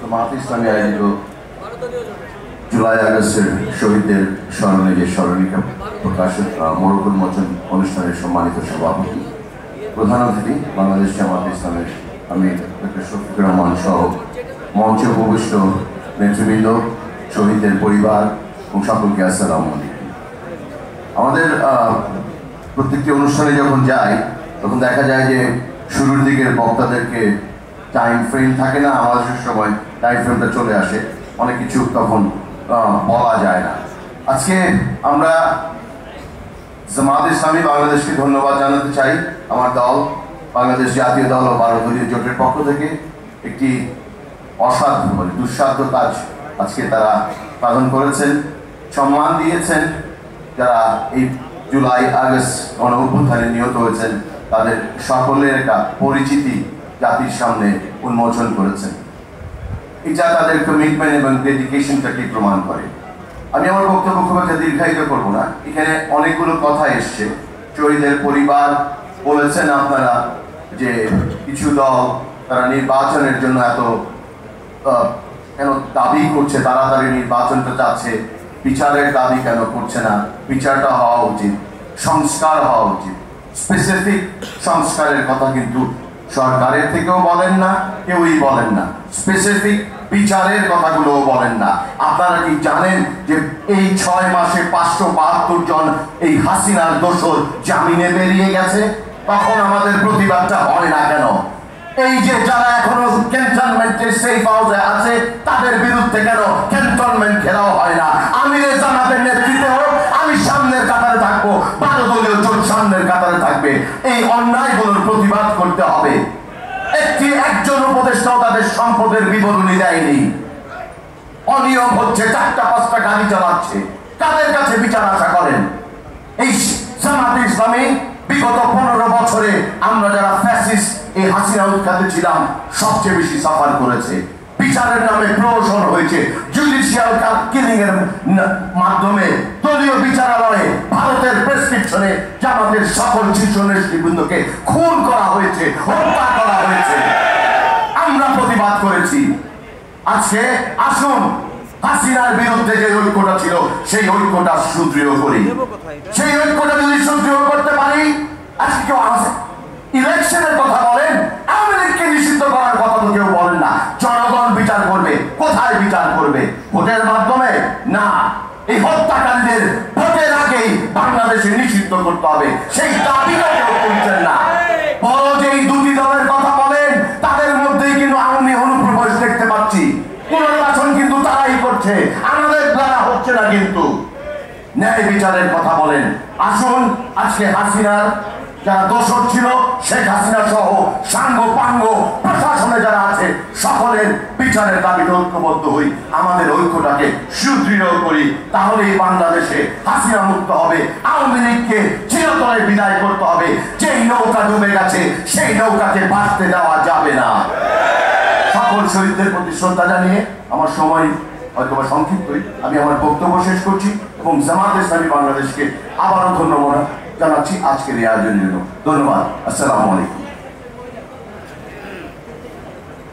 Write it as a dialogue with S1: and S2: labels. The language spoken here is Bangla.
S1: জামাত ইসলামী আয়োজিত জুলাই আগস্টের শহীদদের স্মরণে যে স্মরণিকা প্রকাশের মোড়ক উন্মোচন অনুষ্ঠানের সম্মানিত সভাপতি প্রধান অতিথি বাংলাদেশ জামাত ইসলামের আমির ডক্টর শফিকুর রহমান সহ মঞ্চে উপবিষ্ট নেতৃবৃন্দ, শহীদদের পরিবার এবং সকলকে আসসালামু আলাইকুম। আমাদের প্রত্যেকটি অনুষ্ঠানে যখন যাই তখন দেখা যায় যে শুরুর দিকের বক্তাদেরকে টাইম ফ্রেম থাকে না, আমাদের সময় টাইম ফ্রেমটা চলে আসে, অনেক কিছু তখন বলা যায় না। আজকে আমরা জামাত ইসলামী বাংলাদেশকে ধন্যবাদ জানাতে চাই। আমার দল বাংলাদেশ জাতীয় দল ও 12 দলীয় জোটের পক্ষ থেকে একটি অসাধ্য দুঃসাধ্য কাজ আজকে তারা পালন করেছেন, সম্মান দিয়েছেন। যারা এই জুলাই আগস্ট গণ অভ্যুত্থানে নিহত হয়েছেন তাদের সকলের একটা পরিচিতি জাতির সামনে উন্মোচন করেছেন। এটা তাদের কমিটমেন্ট এবং ডেডিকেশনটাকে প্রমাণ করে। আমি আমার বক্তব্য খুব একটা দীর্ঘায়িত করবো না। এখানে অনেকগুলো কথা এসছে। শহীদের পরিবার বলেছেন আপনারা যে কিছু দল তারা নির্বাচনের জন্য এত কেন দাবি করছে, তাড়াতাড়ি নির্বাচনটা চাচ্ছে, বিচারের দাবি কেন করছে না? বিচারটা হওয়া উচিত, সংস্কার হওয়া উচিত। স্পেসিফিক সংস্কারের কথা কিন্তু সরকারের থেকেও বলেন না, কেউই বলেন না। স্পেসিফিক বিচারের কথাগুলোও বলেন না। আপনারা কি জানেন যে এই 6 মাসে 572 জন এই হাসিনার দোষর জামিনে বেরিয়ে গেছে? তখন আমাদের প্রতিবাদটা হয় না কেন? এই যে যারা এখনো ক্যান্টনমেন্টের সেফ হাউসে আছে তাদের বিরুদ্ধে কেন ক্যান্টনমেন্ট ঘেরাও হয় না? আমিরে জামাতের নেতৃত্বে হোক, আমি সামনের কাতারে থাকবো, 12 দলীয় জোট সামনের কাতারে থাকবে। এই অন্যায়গুলোর প্রতিবাদ করতে হবে। একজন উপদেষ্টাও তাদের সম্পদের বিবরণী দেয়নি। অনিয়ম হচ্ছে, 4টা-5টা গাড়ি চালাচ্ছে। কাদের কাছে বিচার আশা করেন? এই জামাত ইসলামী বিগত 15 বছরে আমরা যারা ফ্যাসিস্ট এই হাসিনা উৎখাতে ছিলাম সবচেয়ে বেশি সাফার করেছে। বিচারের নামে প্রহসন হয়েছে, জুডিশিয়াল কিলিং এর মাধ্যমে দলীয় বিচারালয়ে ভারতের প্রেসক্রিপশনে জামাতের সকল শীর্ষ নেতৃবৃন্দকে খুন করা হয়েছে, হত্যা করা হয়েছে। আমরা প্রতিবাদ করেছি। আজকে আসুন হাসিনার বিরুদ্ধে যে ঐক্যটা ছিল সেই ঐক্যটা সুদৃঢ় করি। সেই ঐক্যটা যদি সুদৃঢ় করতে পারি, আজকে কেউ ইলেকশনের কথা বলেন, আওয়ামী লীগকে নিষিদ্ধ করার কথা তো কেউ বলেন না। জনগণ বিচার করবে। কোথায় বিচার করবে? ভোটের মাধ্যমে না। এই হত্যাকারীদের ভোটের আগেই বাংলাদেশে নিষিদ্ধ করতে হবে, সেই দাবিটা কেউ করছেন না। বড় যে এই দুটি দলের কথা বলেন তাদের মধ্যেই কিন্তু আমি অনুপ্রবেশ দেখতে পাচ্ছি। পুনর্বাসন কিন্তু তারাই করছে, আমাদের দ্বারা হচ্ছে না। কিন্তু ন্যায় বিচারের কথা বলেন। আসুন আজকে হাসিনার যারা দোষর ছিল, শেখ হাসিনা সহ সাঙ্গ পাঙ্গ প্রশাসনে যারা আছে সকলের বিচারের দাবিতে ঐক্যবদ্ধ হই, আমাদের ঐক্যটাকে সুদৃঢ় করি। তাহলেই বাংলাদেশে হাসিনা মুক্ত হবে। আওয়ামী লীগকে চিরতরে বিদায় করতে হবে। যেই নৌকা ডুবে গেছে সেই নৌকাকে ভাসতে দেওয়া যাবে না। সকল শহীদদের প্রতি শ্রদ্ধা জানিয়ে আমার সময় হয়তো সংক্ষিপ্তই আমি আমার বক্তব্য শেষ করছি এবং জামাত ইসলামী বাংলাদেশকে আবারও ধন্যবাদ জানাচ্ছি আজকের এই আয়োজনের জন্য। ধন্যবাদ। আসসালামু আলাইকুম।